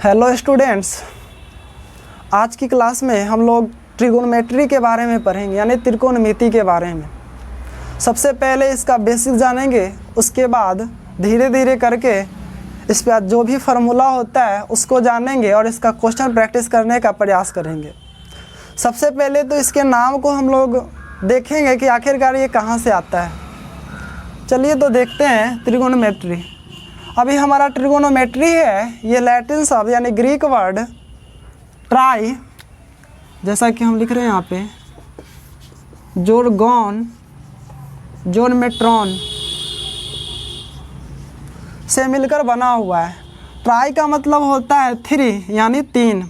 Hello students, आज की class में हम लोग ट्रिगोनोमेट्री के बारे में पढ़ेंगे, यानी त्रिकोणमिति के बारे में। सबसे पहले इसका बेसिक जानेंगे, उसके बाद धीरे धीरे करके इस पर जो भी फार्मूला होता है उसको जानेंगे और इसका क्वेश्चन प्रैक्टिस करने का प्रयास करेंगे। सबसे पहले तो इसके नाम को हम लोग देखेंगे कि आखिरकार ये कहाँ से आता है। चलिए तो देखते हैं त्रिकोणोमेट्री। अभी हमारा ट्रिगोनोमेट्री है, ये लैटिन शब्द यानी ग्रीक वर्ड ट्राई, जैसा कि हम लिख रहे हैं यहाँ पे, जोरगोन जोनमेट्रॉन से मिलकर बना हुआ है। ट्राई का मतलब होता है 3 यानी 3,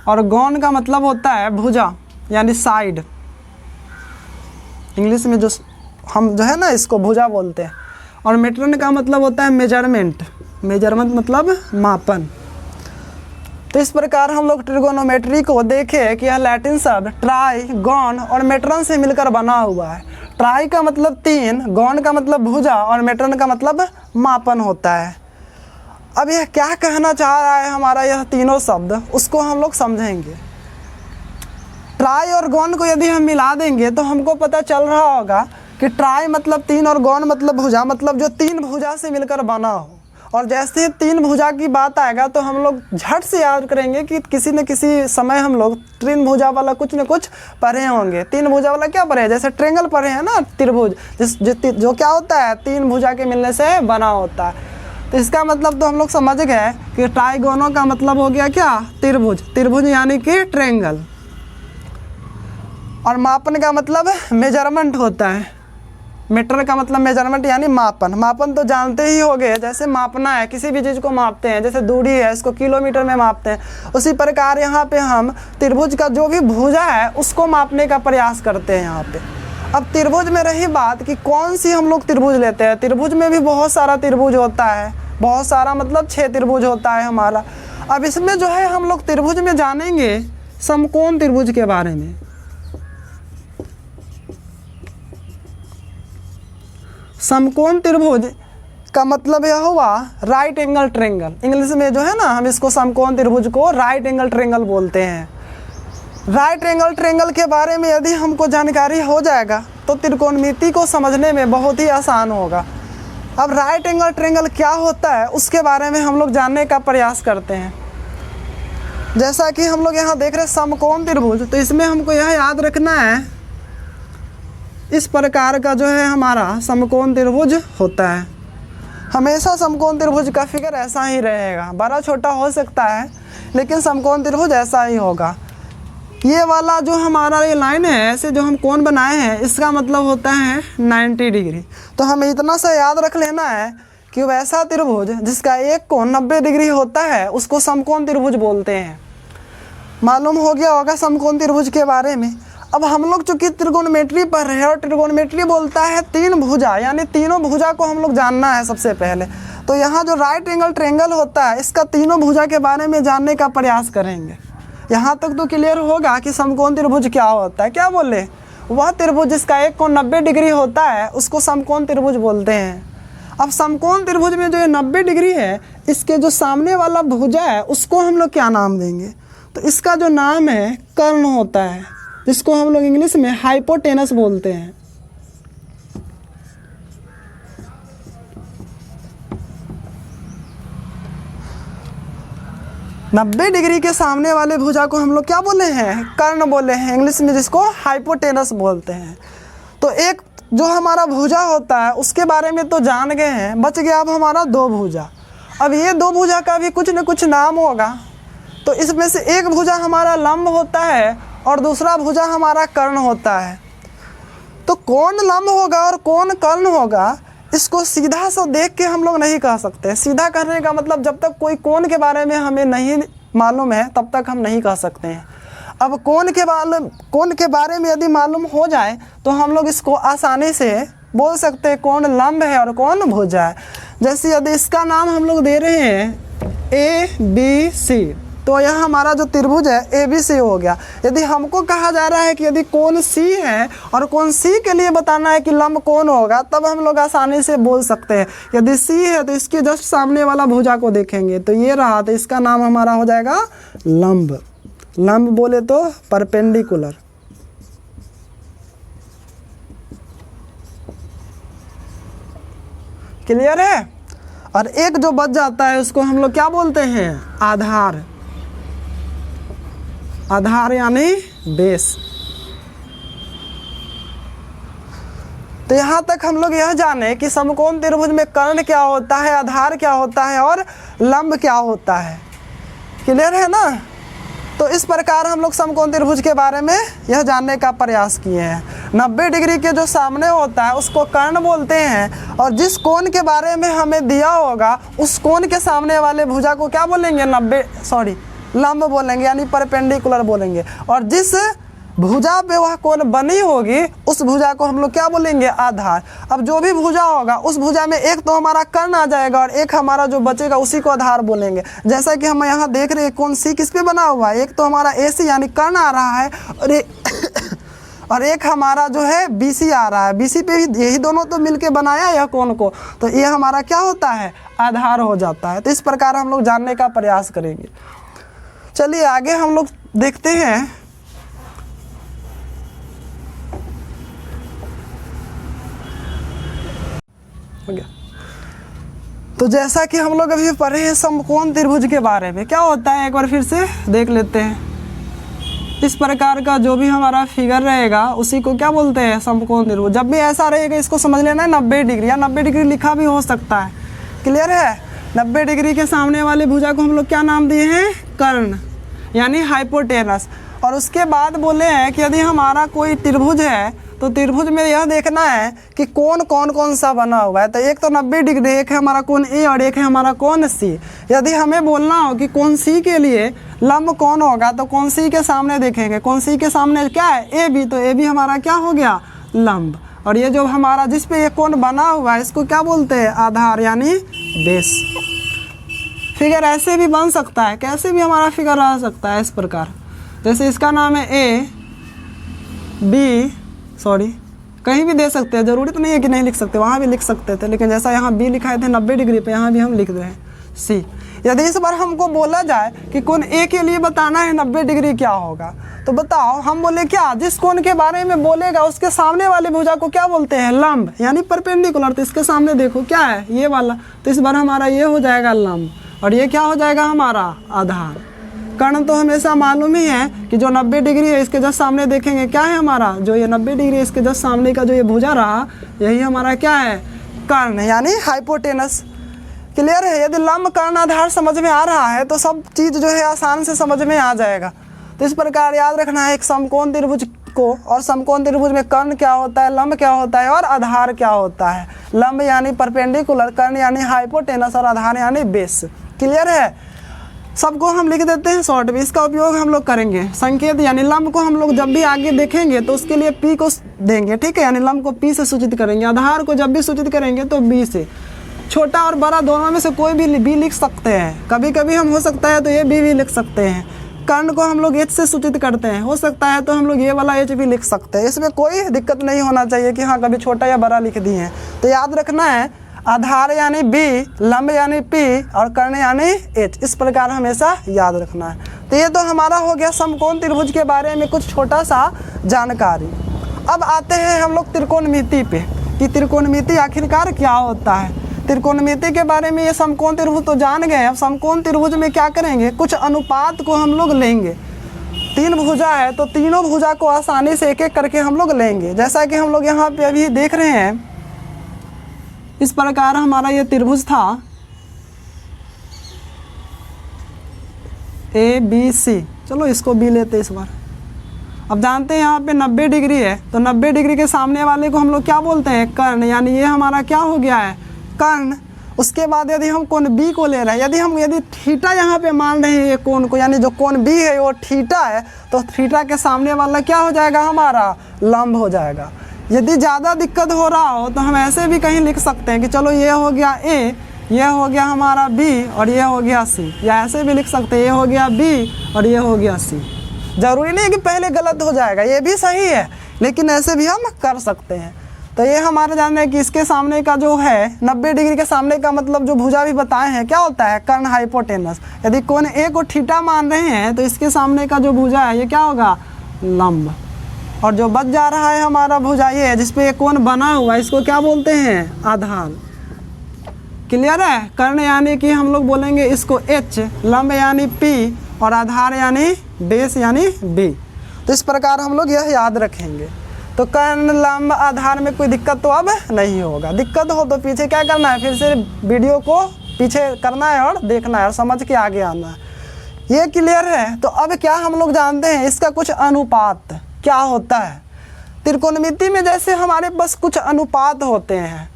और गॉन का मतलब होता है भुजा यानी साइड। इंग्लिश में जो हम है ना इसको भुजा बोलते हैं। और मेट्रन का मतलब होता है मेजरमेंट, मेजरमेंट मतलब मापन। तो इस प्रकार हम लोग ट्रिगोनोमेट्री को देखें कि यह लैटिन शब्द ट्राई, गॉन और मेट्रन से मिलकर बना हुआ है। ट्राई का मतलब 3, गॉन का मतलब भुजा और मेट्रन का मतलब मापन होता है। अब यह क्या कहना चाह रहा है हमारा यह तीनों शब्द, उसको हम लोग समझेंगे। ट्राई और गॉन को यदि हम मिला देंगे तो हमको पता चल रहा होगा कि ट्राई मतलब 3 और गॉन मतलब भुजा, मतलब जो 3 भुजा से मिलकर बना हो। और जैसे ही 3 भुजा की बात आएगा तो हम लोग झट से याद करेंगे कि किसी न किसी समय हम लोग 3 भुजा वाला कुछ न कुछ पढ़े होंगे। 3 भुजा वाला क्या पढ़े, जैसे ट्रेंगल पढ़े हैं ना, त्रिभुज, जो क्या होता है 3 भुजा के मिलने से बना होता है। तो इसका मतलब तो हम लोग समझ गए कि ट्राइगोनो का मतलब हो गया क्या, त्रिभुज, त्रिभुज यानी कि ट्रेंगल। और मापन का मतलब मेजरमेंट होता है। मीटर का मतलब मेजरमेंट यानी मापन। मापन तो जानते ही होंगे, जैसे मापना है, किसी भी चीज़ को मापते हैं, जैसे दूरी है इसको किलोमीटर में मापते हैं। उसी प्रकार यहाँ पे हम त्रिभुज का जो भी भुजा है उसको मापने का प्रयास करते हैं यहाँ पे। अब त्रिभुज में रही बात कि कौन सी हम लोग त्रिभुज लेते हैं। त्रिभुज में भी बहुत सारा त्रिभुज होता है, बहुत सारा मतलब 6 त्रिभुज होता है हमारा। अब इसमें जो है हम लोग त्रिभुज में जानेंगे समकोण त्रिभुज के बारे में। समकोण त्रिभुज का मतलब यह हुआ राइट एंगल ट्रेंगल। इंग्लिश में जो है ना हम इसको समकोण त्रिभुज को राइट एंगल ट्रेंगल बोलते हैं। राइट एंगल ट्रेंगल के बारे में यदि हमको जानकारी हो जाएगा तो त्रिकोणमिति को समझने में बहुत ही आसान होगा। अब राइट एंगल ट्रेंगल क्या होता है उसके बारे में हम लोग जानने का प्रयास करते हैं। जैसा कि हम लोग यहाँ देख रहे हैं समकोण त्रिभुज, तो इसमें हमको यह याद रखना है इस प्रकार का जो है हमारा समकोण त्रिभुज होता है। हमेशा समकोण त्रिभुज का फिगर ऐसा ही रहेगा, बड़ा छोटा हो सकता है लेकिन समकोण त्रिभुज ऐसा ही होगा। ये वाला जो हमारा ये लाइन है, ऐसे जो हम कोण बनाए हैं, इसका मतलब होता है 90 डिग्री। तो हमें इतना सा याद रख लेना है कि वैसा त्रिभुज जिसका एक कोण 90 डिग्री होता है उसको समकोण त्रिभुज बोलते हैं। मालूम हो गया होगा समकोण त्रिभुज के बारे में। अब हम लोग चूँकि त्रिकोणमेट्री पढ़ रहे हैं और त्रिकोणमेट्री बोलता है 3 भुजा, यानी तीनों भुजा को हम लोग जानना है सबसे पहले। तो यहाँ जो राइट एंगल ट्रेंगल होता है इसका तीनों भुजा के बारे में जानने का प्रयास करेंगे। यहाँ तक तो क्लियर होगा कि समकोण त्रिभुज क्या होता है। क्या बोले, वह त्रिभुज जिसका एक कोण 90 डिग्री होता है उसको समकोण त्रिभुज बोलते हैं। अब समकोण त्रिभुज में जो ये 90 डिग्री है, इसके जो सामने वाला भुजा है उसको हम लोग क्या नाम देंगे, तो इसका जो नाम है कर्ण होता है, जिसको हम लोग इंग्लिश में हाइपोटेनस बोलते हैं। नब्बे डिग्री के सामने वाले भुजा को हम लोग क्या बोले हैं, कर्ण बोले हैं, इंग्लिश में जिसको हाइपोटेनस बोलते हैं। तो एक जो हमारा भुजा होता है उसके बारे में तो जान गए हैं, बच गया अब हमारा 2 भुजा। अब ये 2 भुजा का भी कुछ न कुछ नाम होगा। तो इसमें से एक भुजा हमारा लंब होता है और दूसरा भुजा हमारा कर्ण होता है। तो कौन लंब होगा और कौन कर्ण होगा, इसको सीधा सा देख के हम लोग नहीं कह सकते। सीधा कहने का मतलब जब तक कोई कोण के बारे में हमें नहीं मालूम है तब तक हम नहीं कह सकते हैं। अब कोण के बारे में यदि मालूम हो जाए तो हम लोग इसको आसानी से बोल सकते हैं कौन लंब है और कौन भुजा है। जैसे यदि इसका नाम हम लोग दे रहे हैं ABC, तो तो यह हमारा जो त्रिभुज है ABC हो गया। यदि हमको कहा जा रहा है कि यदि कोण C है और कोण C के लिए बताना है कि लंब कौन होगा, तब हम लोग आसानी से बोल सकते हैं। यदि C है तो इसके जस्ट सामने वाला भुजा को देखेंगे तो ये रहा, तो इसका नाम हमारा हो जाएगा लंब। लंब बोले तो परपेंडिकुलर। क्लियर है। और एक जो बच जाता है उसको हम लोग क्या बोलते हैं, आधार। आधार यानी बेस। तो यहाँ तक हम लोग यह जाने कि समकोण त्रिभुज में कर्ण क्या होता है, आधार क्या होता है और लंब क्या होता है। क्लियर है ना। तो इस प्रकार हम लोग समकोण त्रिभुज के बारे में यह जानने का प्रयास किए हैं। 90 डिग्री के जो सामने होता है उसको कर्ण बोलते हैं, और जिस कोण के बारे में हमें दिया होगा उस कोण के सामने वाले भुजा को क्या बोलेंगे, लंब बोलेंगे, यानी परपेंडिकुलर बोलेंगे। और जिस भुजा पे वह कोण बनी होगी उस भुजा को हम लोग क्या बोलेंगे, आधार। अब जो भी भुजा होगा उस भुजा में एक तो हमारा कर्ण आ जाएगा और एक हमारा जो बचेगा उसी को आधार बोलेंगे। जैसा कि हम यहाँ देख रहे हैं कोण C किस पे बना हुआ है, एक तो हमारा AC यानी कर्ण आ रहा है और एक हमारा जो है BC आ रहा है। BC पे भी यही दोनों तो मिलके बनाया यह कोण को, तो ये हमारा क्या होता है, आधार हो जाता है। तो इस प्रकार हम लोग जानने का प्रयास करेंगे। चलिए आगे हम लोग देखते हैं। हो गया। तो जैसा कि हम लोग अभी पढ़े हैं समकोण त्रिभुज के बारे में, क्या होता है एक बार फिर से देख लेते हैं। इस प्रकार का जो भी हमारा फिगर रहेगा उसी को क्या बोलते हैं, समकोण त्रिभुज। जब भी ऐसा रहेगा इसको समझ लेना है 90 डिग्री, या 90 डिग्री लिखा भी हो सकता है। क्लियर है। 90 डिग्री के सामने वाले भुजा को हम लोग क्या नाम दिए हैं, कर्ण यानी हाइपोटेनस। और उसके बाद बोले हैं कि यदि हमारा कोई त्रिभुज है तो त्रिभुज में यह देखना है कि कोण कौन कौन सा बना हुआ है। तो एक तो 90 डिग्री, एक है हमारा कोण A और एक है हमारा कोण C। यदि हमें बोलना हो कि कोण C के लिए लंब कौन होगा तो कोण C के सामने देखेंगे। कोण C के सामने क्या है, AB, तो AB हमारा क्या हो गया, लंब। और ये जो हमारा जिस पे ये कोण बना हुआ है इसको क्या बोलते हैं, आधार यानी बेस। फिगर ऐसे भी बन सकता है, कैसे भी हमारा फिगर आ सकता है इस प्रकार। जैसे इसका नाम है A B, कहीं भी दे सकते हैं, ज़रूरी तो नहीं है कि नहीं लिख सकते, वहाँ भी लिख सकते थे, लेकिन जैसा यहाँ B लिखाए थे 90 डिग्री पे, यहाँ भी हम लिख रहे हैं C। यदि इस बार हमको बोला जाए कि कोण A के लिए बताना है 90 डिग्री क्या होगा, तो बताओ हम बोले क्या, जिस कोण के बारे में बोलेगा उसके सामने वाले भुजा को क्या बोलते हैं, लंब यानी परपेंडिकुलर। तो इसके सामने देखो क्या है, ये वाला, तो इस बार हमारा ये हो जाएगा लंब और ये क्या हो जाएगा हमारा आधार। कर्ण तो हमेशा मालूम ही है कि जो 90 डिग्री है इसके जस्ट सामने देखेंगे क्या है हमारा, जो ये 90 डिग्री है इसके जस्ट सामने का जो ये भुजा रहा यही हमारा क्या है, कर्ण यानी हाइपोटेनस। क्लियर है। यदि लंब कर्ण आधार समझ में आ रहा है तो सब चीज़ जो है आसान से समझ में आ जाएगा। तो इस प्रकार याद रखना है एक समकोण त्रिभुज को, और समकोण त्रिभुज में कर्ण क्या होता है, लंब क्या होता है और आधार क्या होता है। लंब यानी परपेंडिकुलर, कर्ण यानी हाइपोटेनस और आधार यानी बेस। क्लियर है। सबको हम लिख देते हैं शॉर्ट में, इसका उपयोग हम लोग करेंगे। संकेत यानी लंब को हम लोग जब भी आगे देखेंगे तो उसके लिए P को देंगे, ठीक है, यानी लंब को P से सूचित करेंगे। आधार को जब भी सूचित करेंगे तो B से। छोटा और बड़ा दोनों में से कोई भी B लिख सकते हैं, कभी कभी हम हो सकता है तो ये B भी लिख सकते हैं। कर्ण को हम लोग H से सूचित करते हैं, हो सकता है तो हम लोग ये वाला H भी लिख सकते हैं। इसमें कोई दिक्कत नहीं होना चाहिए कि हाँ कभी छोटा या बड़ा लिख दिए हैं। तो याद रखना है आधार यानी B, लंब यानी P और कर्ण यानी H, इस प्रकार हमेशा याद रखना है। तो ये तो हमारा हो गया समकोण त्रिभुज के बारे में कुछ छोटा सा जानकारी। अब आते हैं हम लोग त्रिकोणमिति पे कि त्रिकोणमिति आखिरकार क्या होता है। त्रिकोणमिति के बारे में ये समकोण त्रिभुज तो जान गए। अब समकोण त्रिभुज में क्या करेंगे, कुछ अनुपात को हम लोग लेंगे। 3 भुजा है तो तीनों भुजा को आसानी से एक एक करके हम लोग लेंगे। जैसा कि हम लोग यहाँ पे अभी देख रहे हैं, इस प्रकार हमारा ये त्रिभुज था ABC। चलो इसको B लेते इस बार। अब जानते हैं यहाँ पे 90 डिग्री है तो 90 डिग्री के सामने वाले को हम लोग क्या बोलते हैं, कर्ण, यानी ये हमारा क्या हो गया है, कर्ण। उसके बाद यदि हम कोण B को ले रहे हैं, यदि थीटा यहाँ पे मान रहे हैं ये कोण को, यानी जो कोण B है वो थीटा है, तो थीटा के सामने वाला क्या हो जाएगा हमारा, लंब हो जाएगा। यदि ज़्यादा दिक्कत हो रहा हो तो हम ऐसे भी कहीं लिख सकते हैं कि चलो ये हो गया A, ये हो गया हमारा B और ये हो गया C, या ऐसे भी लिख सकते हैं, ये हो गया B और ये हो गया C। ज़रूरी नहीं है कि पहले गलत हो जाएगा, ये भी सही है, लेकिन ऐसे भी हम कर सकते हैं। तो ये हमारे जानना है कि इसके सामने का जो है 90 डिग्री के सामने का मतलब जो भुजा भी बताए हैं क्या होता है, कर्ण हाइपोटेनस। यदि कोण ए को थीटा मान रहे हैं तो इसके सामने का जो भुजा है ये क्या होगा, लंब। और जो बच जा रहा है हमारा भुजा ये जिसपे ये कोण बना हुआ है इसको क्या बोलते हैं, आधार। क्लियर है। कर्ण यानी कि हम लोग बोलेंगे इसको H, लंब यानी P और आधार यानी बेस यानी B। तो इस प्रकार हम लोग यह याद रखेंगे। तो कर्ण लंब आधार में कोई दिक्कत तो अब नहीं होगा। दिक्कत हो तो पीछे क्या करना है, फिर से वीडियो को पीछे करना है और देखना है और समझ के आगे आना है। ये क्लियर है। तो अब क्या हम लोग जानते हैं इसका कुछ अनुपात क्या होता है। त्रिकोणमिति में जैसे हमारे पास कुछ अनुपात होते हैं,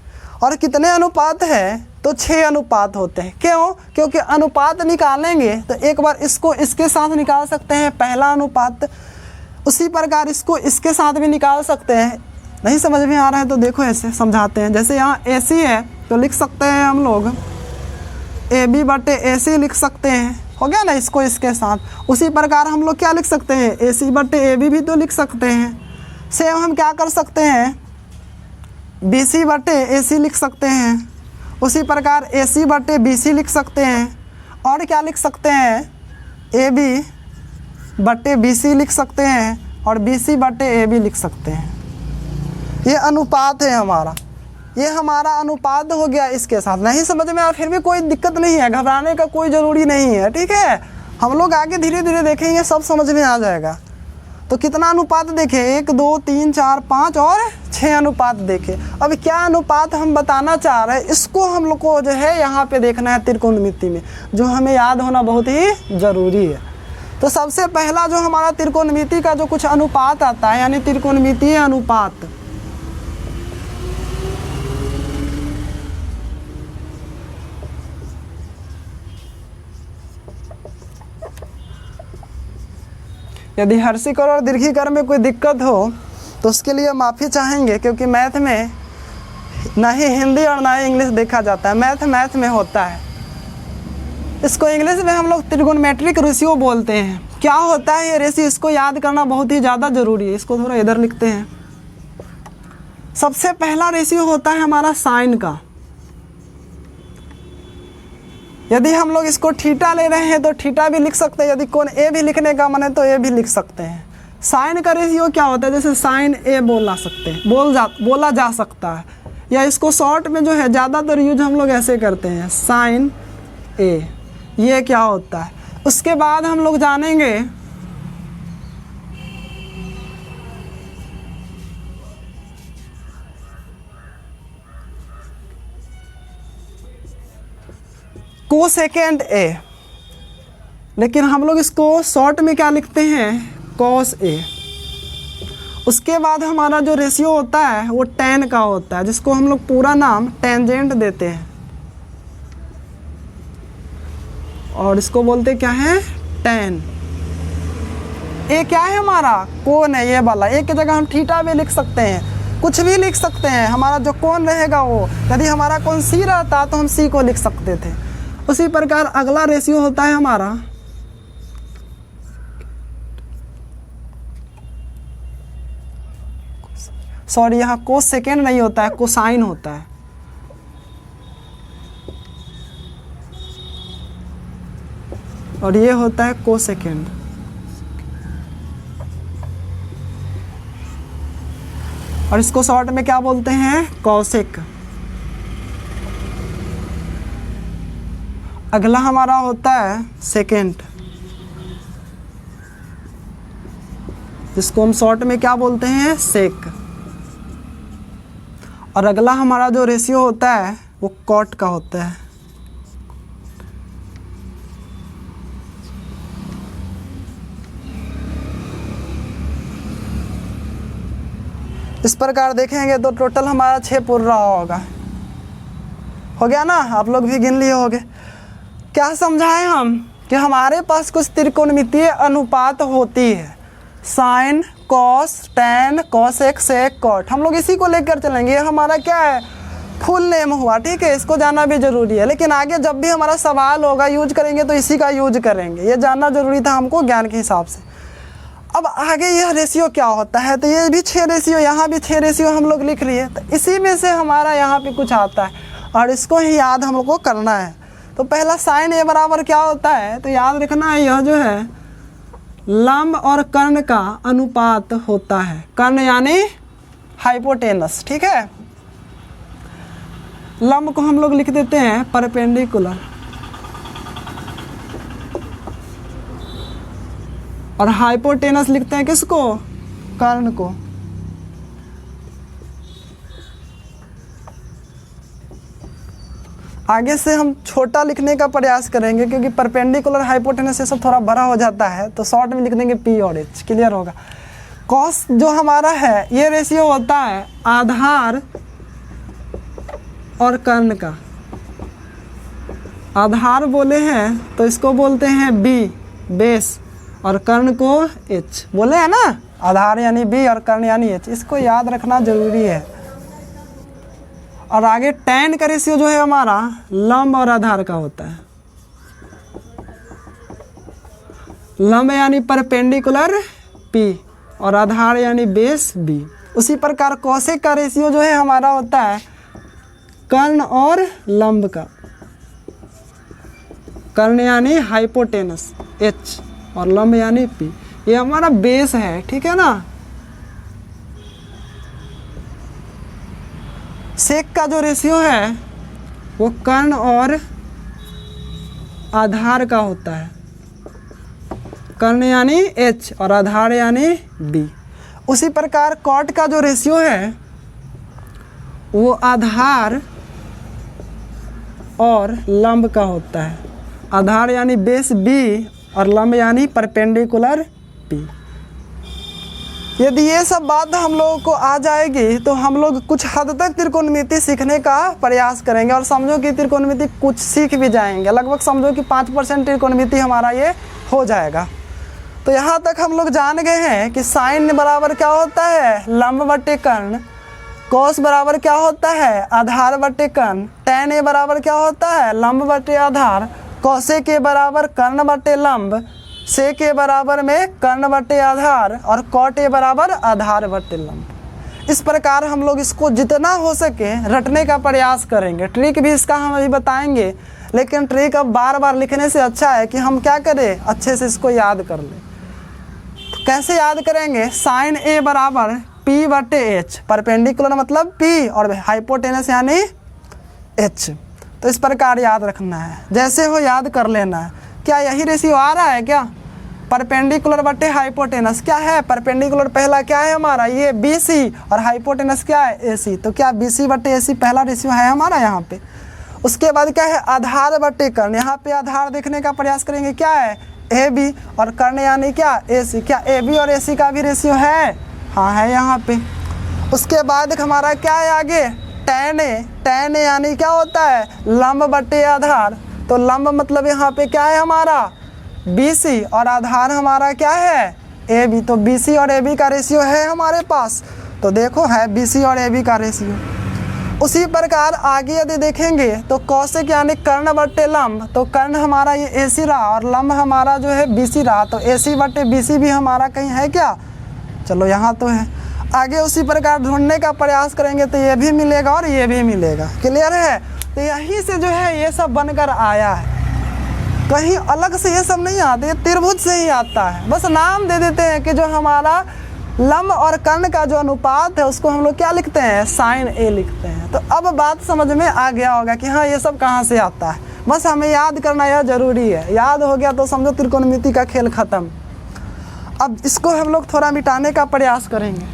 और कितने अनुपात है तो 6 अनुपात होते हैं। क्यों? क्योंकि अनुपात निकालेंगे तो एक बार इसको इसके साथ निकाल सकते हैं, पहला अनुपात। उसी प्रकार इसको इसके साथ भी निकाल सकते हैं। नहीं समझ में आ रहा है तो देखो ऐसे समझाते हैं। जैसे यहाँ AC है तो लिख सकते हैं हम लोग AB बटे AC लिख सकते हैं, हो गया ना, इसको इसके साथ। उसी प्रकार हम लोग क्या लिख सकते हैं, AC बटे AB भी तो लिख सकते हैं। सेम हम क्या कर सकते हैं, BC बटे AC लिख सकते हैं। उसी प्रकार AC बटे BC लिख सकते हैं। और क्या लिख सकते हैं, AB बटे BC लिख सकते हैं और BC बटे AB लिख सकते हैं। ये अनुपात है हमारा, ये हमारा अनुपात हो गया इसके साथ। नहीं समझ में आ फिर भी कोई दिक्कत नहीं है, घबराने का कोई ज़रूरी नहीं है, ठीक है। हम लोग आगे धीरे धीरे देखेंगे, सब समझ में आ जाएगा। तो कितना अनुपात देखे, 1 2 3 4 5 और 6 अनुपात देखे। अब क्या अनुपात हम बताना चाह रहे हैं इसको हम लोग को जो है यहाँ पे देखना है त्रिकोणमिति में, जो हमें याद होना बहुत ही ज़रूरी है। तो सबसे पहला जो हमारा त्रिकोणमिति का जो कुछ अनुपात आता है, यानी त्रिकोणमितीय अनुपात। यदि हर्षिकर और दीर्घिकर में कोई दिक्कत हो तो उसके लिए माफ़ी चाहेंगे, क्योंकि मैथ में ना ही हिंदी और ना ही इंग्लिश देखा जाता है, मैथ में होता है। इसको इंग्लिश में हम लोग त्रिगोनोमेट्रिक रेशियो बोलते हैं। क्या होता है ये रेशियो, इसको याद करना बहुत ही ज़्यादा ज़रूरी है। इसको थोड़ा इधर लिखते हैं। सबसे पहला रेशियो होता है हमारा साइन का। यदि हम लोग इसको थीटा ले रहे हैं तो थीटा भी लिख सकते हैं, यदि कोण ए भी लिखने का मन है तो ए भी लिख सकते हैं। साइन का रेशियो क्या होता है, जैसे साइन ए बोला जा सकता है, या इसको शॉर्ट में जो है ज़्यादातर यूज हम लोग ऐसे करते हैं, साइन ए। ये क्या होता है, उसके बाद हम लोग जानेंगे कोसेकेंड ए, लेकिन हम लोग इसको शॉर्ट में क्या लिखते हैं, कॉस ए। उसके बाद हमारा जो रेशियो होता है वो tan का होता है, जिसको हम लोग पूरा नाम टेंजेंट देते हैं, और इसको बोलते क्या है, tan। ए क्या है हमारा, कोण है, ये वाला। ए की जगह हम थीटा भी लिख सकते हैं, कुछ भी लिख सकते हैं। हमारा जो कोण रहेगा वो, यदि हमारा कोण सी रहता तो हम सी को लिख सकते थे। उसी प्रकार अगला रेशियो होता है हमारा यहाँ कोसेकेंड नहीं होता है, कोसाइन होता है। और ये होता है कोसेकेंड। और इसको शॉर्ट में क्या बोलते हैं, कॉसेक। अगला हमारा होता है सेकेंड, जिसको हम शॉर्ट में क्या बोलते हैं, सेक। और अगला हमारा जो रेशियो होता है वो कॉट का होता है। इस प्रकार देखेंगे तो टोटल हमारा 6 पूरा होगा। हो गया ना, आप लोग भी गिन लिए होंगे। क्या समझाएं हम कि हमारे पास कुछ त्रिकोणमितीय अनुपात होती है, साइन, कॉस, टैन, कॉसेक, सेक, कॉट। हम लोग इसी को लेकर चलेंगे। ये हमारा क्या है, फुल नेम हुआ, ठीक है, इसको जानना भी ज़रूरी है। लेकिन आगे जब भी हमारा सवाल होगा यूज करेंगे तो इसी का यूज करेंगे, ये जानना ज़रूरी था हमको ज्ञान के हिसाब से। अब आगे यह रेशियो क्या होता है, तो ये भी 6 रेशियो, यहाँ भी 6 रेशियो हम लोग लिख लिए, तो इसी में से हमारा यहाँ पे कुछ आता है और इसको ही याद हम लोग को करना है। तो पहला साइन ए बराबर क्या होता है, तो याद रखना है यह जो है लंब और कर्ण का अनुपात होता है, कर्ण यानी हाइपोटेनस, ठीक है। लंब को हम लोग लिख देते हैं परपेंडिकुलर और हाइपोटेनस लिखते हैं किसको, कर्ण को। आगे से हम छोटा लिखने का प्रयास करेंगे क्योंकि परपेंडिकुलर हाइपोटेनस से सब थोड़ा बड़ा हो जाता है, तो शॉर्ट में लिख देंगे पी और एच, क्लियर होगा। कॉस जो हमारा है ये रेशियो होता है आधार और कर्ण का। आधार बोले हैं तो इसको बोलते हैं बी, बेस, और कर्ण को एच बोले हैं ना, आधार यानी बी और कर्ण यानी एच, इसको याद रखना जरूरी है। और आगे tan का रेशियो जो है हमारा लंब और आधार का होता है। लंब यानी परपेंडिकुलर P और आधार यानी बेस B। उसी प्रकार कोसेक का रेशियो जो है हमारा होता है कर्ण और लंब का। कर्ण यानी हाइपोटेनस H और लंब यानी P, ये हमारा बेस है, ठीक है ना। सेक का जो रेशियो है वो कर्ण और आधार का होता है, कर्ण यानी H और आधार यानी B। उसी प्रकार कॉट का जो रेशियो है वो आधार और लंब का होता है, आधार यानी बेस B और लंब यानी परपेंडिकुलर P। यदि ये सब बात हम लोगों को आ जाएगी तो हम लोग कुछ हद तक त्रिकोणमिति सीखने का प्रयास करेंगे और समझो कि त्रिकोणमिति कुछ सीख भी जाएंगे, लगभग समझो कि 5% त्रिकोणमिति हमारा ये हो जाएगा। तो यहाँ तक हम लोग जान गए हैं कि साइन बराबर क्या होता है लंब बटे कर्ण, कोस बराबर क्या होता है आधार बटे कर्ण, tan ए बराबर क्या होता है लंब बटे आधार, कोसेक ए बराबर कर्ण बटे लंब, सेक ए बराबर में कर्ण बटे आधार और कॉट ए बराबर आधार बटे लंब। इस प्रकार हम लोग इसको जितना हो सके रटने का प्रयास करेंगे। ट्रिक भी इसका हम अभी बताएंगे, लेकिन ट्रिक अब बार बार लिखने से अच्छा है कि हम क्या करें, अच्छे से इसको याद कर लें। तो कैसे याद करेंगे, साइन ए बराबर P बटे H, परपेंडिकुलर मतलब P और हाइपोटेनस यानी H। तो इस प्रकार याद रखना है, जैसे हो याद कर लेना है। क्या यही रेशियो आ रहा है क्या, परपेंडिकुलर बटे हाइपोटेनस क्या है, परपेंडिकुलर पहला क्या है हमारा ये BC और हाइपोटेनस क्या है AC, तो क्या BC बटे AC पहला रेशियो है हमारा यहाँ पे। उसके बाद क्या है आधार बटे कर्ण, यहाँ पे आधार देखने का प्रयास करेंगे क्या है AB और कर्ण यानी क्या AC, क्या AB और AC का भी रेशियो है, हाँ है यहाँ पे। उसके बाद हमारा क्या है आगे tan ए यानी क्या होता है लंब बटे आधार, तो लंब मतलब यहाँ पे क्या है हमारा BC और आधार हमारा क्या है AB, तो BC और AB का रेशियो है हमारे पास, तो देखो है BC और AB का रेशियो। उसी प्रकार आगे यदि देखेंगे तो कोसेक यानी कर्ण बटे लंब, तो कर्ण हमारा ये AC रहा और लंब हमारा जो है BC रहा, तो AC बटे BC भी हमारा कहीं है क्या, चलो यहाँ तो है। आगे उसी प्रकार ढूंढने का प्रयास करेंगे तो ये भी मिलेगा और ये भी मिलेगा, क्लियर है। तो यहीं से जो है ये सब बनकर आया है, कहीं अलग से ये सब नहीं आता, ये त्रिभुज से ही आता है। बस नाम दे देते हैं कि जो हमारा लंब और कर्ण का जो अनुपात है उसको हम लोग क्या लिखते हैं साइन ए लिखते हैं। तो अब बात समझ में आ गया होगा कि हाँ ये सब कहाँ से आता है, बस हमें याद करना यह जरूरी है। याद हो गया तो समझो त्रिकोणमिति का खेल खत्म। अब इसको हम लोग थोड़ा मिटाने का प्रयास करेंगे।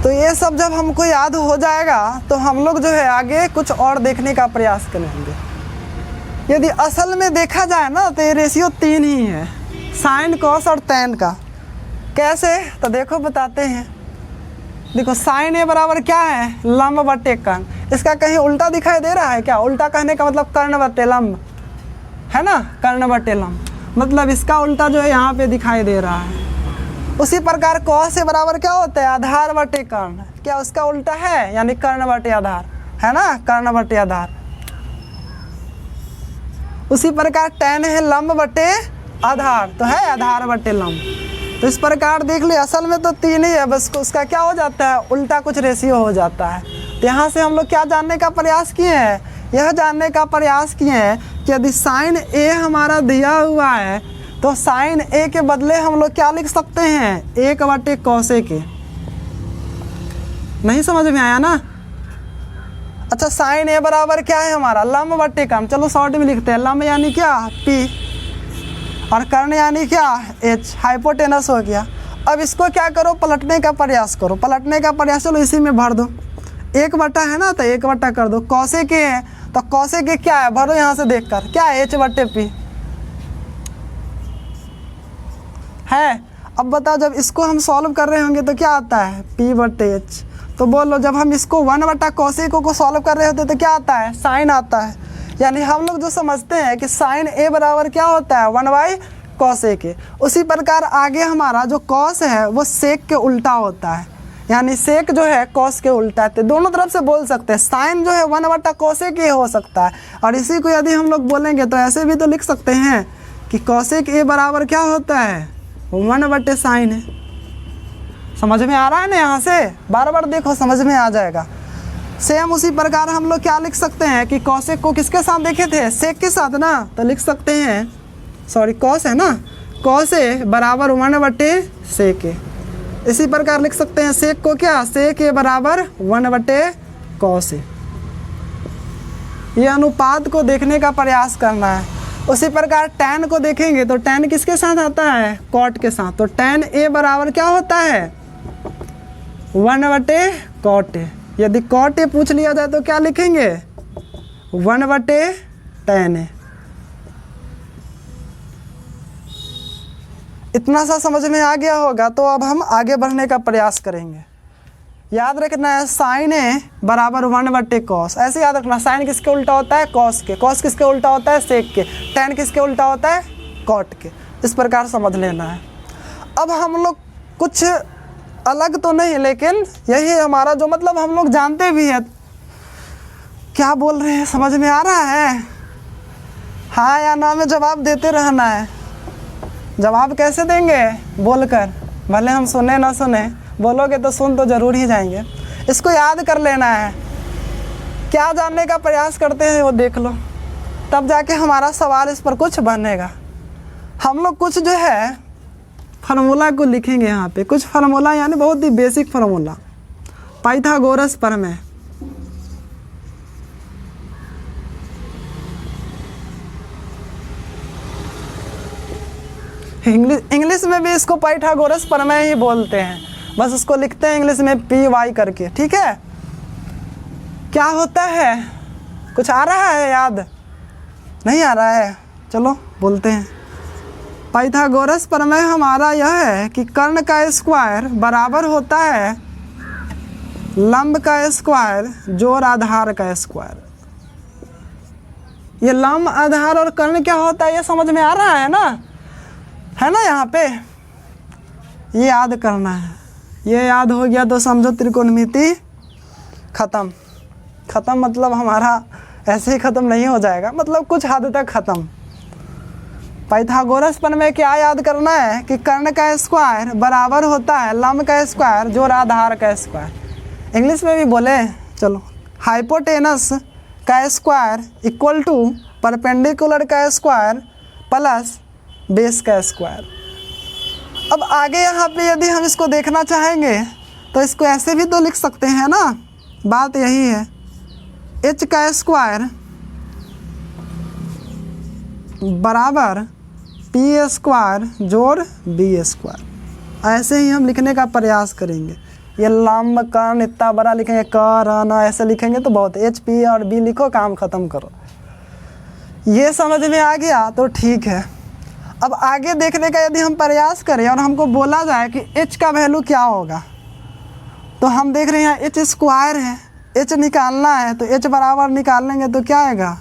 तो ये सब जब हमको याद हो जाएगा तो हम लोग जो है आगे कुछ और देखने का प्रयास करेंगे। यदि असल में देखा जाए ना तो ये रेशियो 3 ही है, साइन कॉस और tan का। कैसे, तो देखो बताते हैं। देखो साइन ए बराबर क्या है लंब बटे कर्ण, इसका कहीं उल्टा दिखाई दे रहा है क्या, उल्टा कहने का मतलब कर्ण बटे लंब है ना, कर्ण बटे लंब मतलब इसका उल्टा जो है यहाँ पे दिखाई दे रहा है। उसी प्रकार कौन से बराबर क्या होता है, आधार बटे कर्ण, क्या उसका उल्टा है, यानी कर्ण बटे आधार, है ना, कर्ण बटे आधार। उसी प्रकार tan है लंब बटे आधार, तो है आधार बटे लंब। तो इस प्रकार देख ले, असल में तो 3 ही है, बस उसका क्या हो जाता है, उल्टा कुछ रेशियो हो जाता है। तो यहाँ से हम लोग क्या जानने का प्रयास किए हैं, यह जानने का प्रयास किए हैं कि यदि साइन ए हमारा दिया हुआ है तो साइन ए के बदले हम लोग क्या लिख सकते हैं, 1 बटे कौसेक ए। नहीं समझ में आया ना। अच्छा, साइन ए बराबर क्या है हमारा, लंब बटे कर्ण, चलो शॉर्ट में लिखते हैं, लंब यानी क्या पी, और कर्ण यानी क्या एच, हाइपोटेनस हो गया। अब इसको क्या करो, पलटने का प्रयास करो, पलटने का प्रयास, चलो इसी में भर दो, 1 बटा है ना, तो 1 बटा कर दो, कौसेक ए है तो कौसेक ए क्या है, भरो यहाँ से देखकर, क्या है, एच बटे पी है। अब बताओ, जब इसको हम सॉल्व कर रहे होंगे तो क्या आता है, पी बटे एच। तो बोलो, जब हम इसको 1 बटा कौसेक को सॉल्व कर रहे होते तो क्या आता है, साइन आता है। यानी हम लोग जो समझते हैं कि साइन ए बराबर क्या होता है, 1 बाई कौसेक ए। उसी प्रकार आगे हमारा जो कॉस है वो सेक के उल्टा होता है, यानी सेक जो है कॉस के उल्टा है। तो दोनों तरफ से बोल सकते हैं, साइन जो है 1 बटा कौसेक ए हो सकता है, और इसी को यदि हम लोग बोलेंगे तो ऐसे भी तो लिख सकते हैं कि कौसेक ए बराबर क्या होता है, 1 बटे साइन है। समझ में आ रहा है ना, यहाँ से बार बार देखो समझ में आ जाएगा। सेम उसी प्रकार हम लोग क्या लिख सकते हैं कि कौसेक को किसके साथ देखे थे, सेक के साथ ना, तो लिख सकते हैं, सॉरी कॉस है ना, कॉस ए बराबर 1 बटे सेक ए। इसी प्रकार लिख सकते हैं सेक को क्या, सेक ए बराबर 1 बटे कॉस ए। ये अनुपात को देखने का प्रयास करना है। उसी प्रकार tan को देखेंगे तो tan किसके साथ आता है, कॉट के साथ, तो tan ए बराबर क्या होता है, 1 बटे कॉट ए। यदि कॉट ए पूछ लिया जाए तो क्या लिखेंगे, 1 बटे tan ए। इतना सा समझ में आ गया होगा, तो अब हम आगे बढ़ने का प्रयास करेंगे। याद रखना है, साइन ए बराबर 1 बटे कॉस, ऐसे याद रखना, साइन किसके उल्टा होता है, कॉस के, कॉस किसके उल्टा होता है, सेक के, tan किसके उल्टा होता है, कॉट के। इस प्रकार समझ लेना है। अब हम लोग कुछ अलग तो नहीं, लेकिन यही हमारा जो मतलब हम लोग जानते भी हैं। क्या बोल रहे हैं, समझ में आ रहा है, हाँ या ना में जवाब देते रहना है। जवाब कैसे देंगे, बोलकर, भले हम सुने ना सुने, बोलोगे तो सुन तो जरूर ही जाएंगे। इसको याद कर लेना है, क्या जानने का प्रयास करते हैं वो देख लो, तब जाके हमारा सवाल इस पर कुछ बनेगा। हम लोग कुछ जो है फार्मूला को लिखेंगे यहाँ पे, कुछ फार्मूला यानी बहुत ही बेसिक फार्मूला, पाइथागोरस प्रमेय। इंग्लिश में भी इसको पाइथागोरस प्रमेय ही बोलते हैं, बस उसको लिखते हैं इंग्लिश में PY करके, ठीक है। क्या होता है, कुछ आ रहा है याद, नहीं आ रहा है, चलो बोलते हैं। पाइथागोरस प्रमेय हमारा यह है कि कर्ण का स्क्वायर बराबर होता है लंब का स्क्वायर जोड़ आधार का स्क्वायर। ये लंब, आधार और कर्ण क्या होता है, ये समझ में आ रहा है ना यहाँ पे, ये याद करना है। ये याद हो गया तो समझो त्रिकोणमिति खत्म। खत्म मतलब हमारा ऐसे ही खत्म नहीं हो जाएगा, मतलब कुछ हद तक खत्म। पाइथागोरस प्रमेय क्या याद करना है कि कर्ण का स्क्वायर बराबर होता है लंब का स्क्वायर जोड़ आधार का स्क्वायर। इंग्लिश में भी बोले, चलो, हाइपोटेनस का स्क्वायर इक्वल टू परपेंडिकुलर का स्क्वायर प्लस बेस का स्क्वायर। अब आगे यहाँ पे यदि हम इसको देखना चाहेंगे तो इसको ऐसे भी तो लिख सकते हैं ना, बात यही है, h का स्क्वायर बराबर p स्क्वायर जोड़ b स्क्वायर। ऐसे ही हम लिखने का प्रयास करेंगे। ये लंब कर्ण इतना बड़ा लिखेंगे, कर्ण ऐसे लिखेंगे तो बहुत, h p और b लिखो, काम ख़त्म करो। ये समझ में आ गया तो ठीक है। अब आगे देखने का यदि हम प्रयास करें और हमको बोला जाए कि h का वैल्यू क्या होगा, तो हम देख रहे हैं h स्क्वायर है, h निकालना है, तो h बराबर निकाल लेंगे तो क्या आएगा,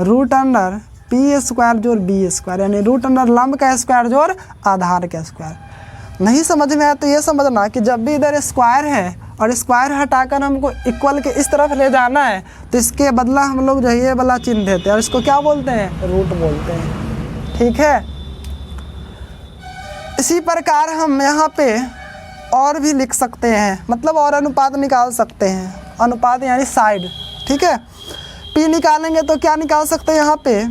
रूट अंडर p स्क्वायर जोड़ b स्क्वायर, यानी रूट अंडर लंब का स्क्वायर जोड़ आधार का स्क्वायर। नहीं समझ में आया तो ये समझना कि जब भी इधर स्क्वायर है और स्क्वायर हटाकर हमको इक्वल के इस तरफ ले जाना है तो इसके बदला हम लोग जो है ये वाला चिन्ह देते हैं और इसको क्या बोलते हैं, रूट बोलते हैं। ठीक है, इसी प्रकार हम यहाँ पे और भी लिख सकते हैं, मतलब और अनुपात निकाल सकते हैं, अनुपात यानी साइड। ठीक है, P निकालेंगे तो क्या निकाल सकते हैं यहाँ पे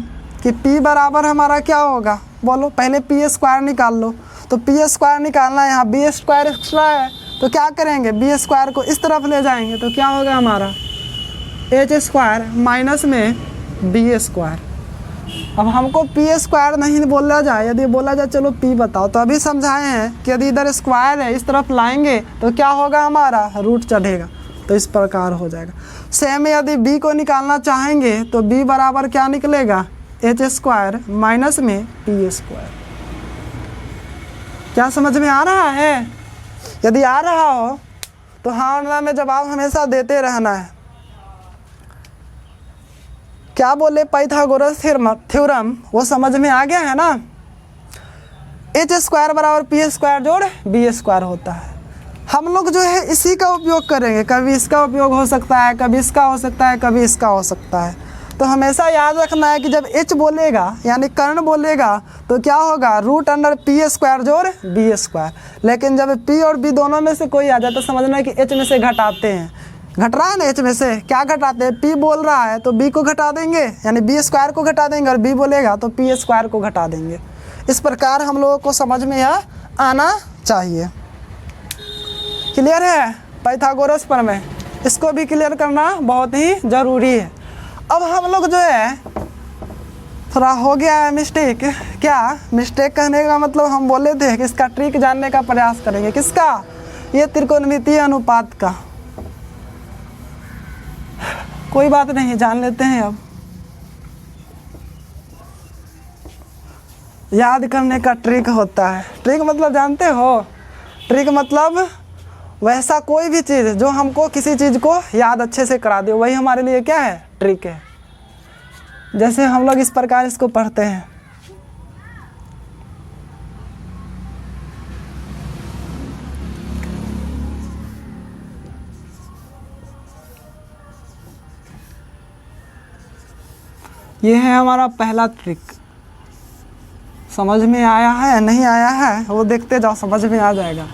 कि P बराबर हमारा क्या होगा, बोलो पहले P स्क्वायर निकाल लो। तो P स्क्वायर निकालना है, यहाँ B स्क्वायर एक्स्ट्रा है तो क्या करेंगे, B स्क्वायर को इस तरफ ले जाएंगे तो क्या होगा हमारा H स्क्वायर माइनस में B स्क्वायर। अब हमको P स्क्वायर नहीं बोला जाए, यदि बोला जाए चलो P बताओ, तो अभी समझाए हैं कि यदि इधर स्क्वायर है इस तरफ लाएंगे तो क्या होगा हमारा, रूट चढ़ेगा, तो इस प्रकार हो जाएगा। सेम यदि B को निकालना चाहेंगे तो B बराबर क्या निकलेगा, H स्क्वायर माइनस में P स्क्वायर। क्या समझ में आ रहा है? यदि आ रहा हो तो हाँ ना में जवाब हमेशा देते रहना है। क्या बोले, पाइथागोरस थ्योरम वो समझ में आ गया है ना। H स्क्वायर बराबर P स्क्वायर जोड़ B स्क्वायर होता है। हम लोग जो है इसी का उपयोग करेंगे, कभी इसका उपयोग हो सकता है, कभी इसका हो सकता है, कभी इसका हो सकता है। तो हमेशा याद रखना है कि जब H बोलेगा यानी कर्ण बोलेगा तो क्या होगा, रूट अंडर P स्क्वायर जोड़ B स्क्वायर। लेकिन जब P और B दोनों में से कोई आ जाए तो समझना है कि H में से घटाते हैं, घट रहा है ना, H में से क्या घटाते हैं, P बोल रहा है तो B को घटा देंगे यानी B स्क्वायर को घटा देंगे, और B बोलेगा तो P स्क्वायर को घटा देंगे। इस प्रकार हम लोगों को समझ में यह आना चाहिए। क्लियर है पाइथागोरस प्रमेय, इसको भी क्लियर करना बहुत ही ज़रूरी है। अब हम लोग जो है थोड़ा हो गया है मिस्टेक, क्या मिस्टेक कहने का मतलब हम बोले थे कि इसका ट्रिक जानने का प्रयास करेंगे, किसका, ये त्रिकोणमितीय अनुपात का। कोई बात नहीं, जान लेते हैं। अब याद करने का ट्रिक होता है, ट्रिक मतलब जानते हो, ट्रिक मतलब वैसा कोई भी चीज़ जो हमको किसी चीज़ को याद अच्छे से करा दे, वही हमारे लिए क्या है, ट्रिक है। जैसे हम लोग इस प्रकार इसको पढ़ते हैं, ये है हमारा पहला ट्रिक। समझ में आया है नहीं आया है वो देखते जाओ, समझ में आ जाएगा।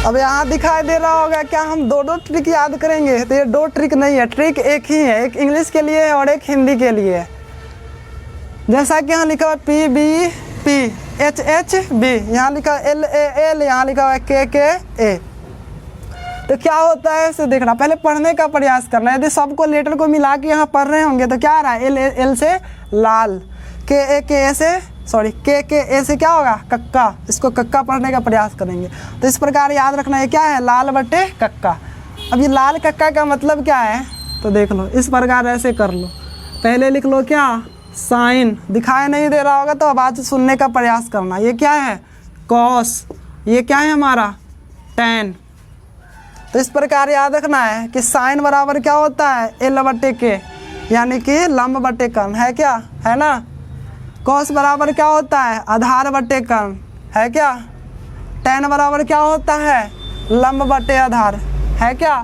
अब यहाँ दिखाई दे रहा होगा, क्या हम दो ट्रिक याद करेंगे, तो ये दो ट्रिक नहीं है, ट्रिक एक ही है, एक इंग्लिश के लिए है और एक हिंदी के लिए है। जैसा कि यहाँ लिखा हुआ P B P, H H B, यहाँ लिखा एल ए एल, यहाँ लिखा हुआ के ए। तो क्या होता है इसे देखना, पहले पढ़ने का प्रयास करना। यदि सबको लेटर को मिला के यहाँ पढ़ रहे होंगे तो क्या आ रहा है, एल एल से लाल, के ए से सॉरी के ए से क्या होगा, कक्का। इसको कक्का पढ़ने का प्रयास करेंगे। तो इस प्रकार याद रखना है क्या है, लाल बटे कक्का। अब ये लाल कक्का का मतलब क्या है, तो देख लो, इस प्रकार ऐसे कर लो। पहले लिख लो क्या, साइन, दिखाई नहीं दे रहा होगा तो आवाज़ सुनने का प्रयास करना। ये क्या है, कॉस, ये क्या है हमारा, टैन। तो इस प्रकार याद रखना है कि साइन बराबर क्या होता है, एल बटे के, यानी कि लंब बटे कर्ण, है क्या, है ना। कॉस बराबर क्या होता है, आधार बटे कर्ण, है क्या। टैन बराबर क्या होता है, लंब बटे आधार, है क्या।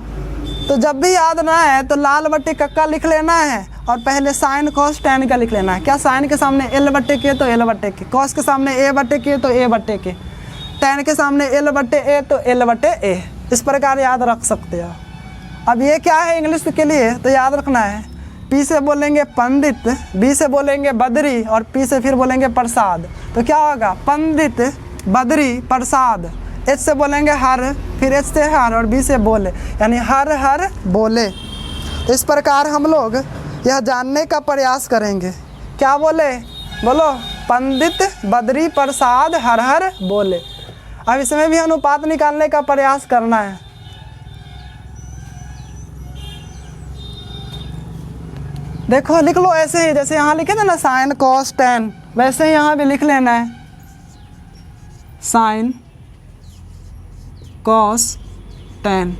तो जब भी याद ना है तो लाल बटे कक्का लिख लेना है और पहले साइन कॉस टैन का लिख लेना है। क्या, साइन के सामने एल बटे के तो एल बटे के, कॉस के सामने ए बटे के तो ए बटे के, टैन के सामने एल बटे ए तो एल बटे ए। इस प्रकार याद रख सकते हो। अब ये क्या है इंग्लिश के लिए, तो याद रखना है, पी से बोलेंगे पंडित, बी से बोलेंगे बद्री और पी से फिर बोलेंगे प्रसाद। तो क्या होगा, पंडित बद्री प्रसाद। एच से बोलेंगे हर, फिर एच से हर और बी से बोले, यानी हर हर बोले। तो इस प्रकार हम लोग यह जानने का प्रयास करेंगे, क्या बोले, बोलो, पंडित बद्री प्रसाद हर हर बोले। अब इसमें भी अनुपात निकालने का प्रयास करना है। देखो लिख लो ऐसे ही, जैसे यहाँ लिखे थे ना, साइन कॉस टैन, वैसे ही यहाँ भी लिख लेना है साइन कॉस टेन।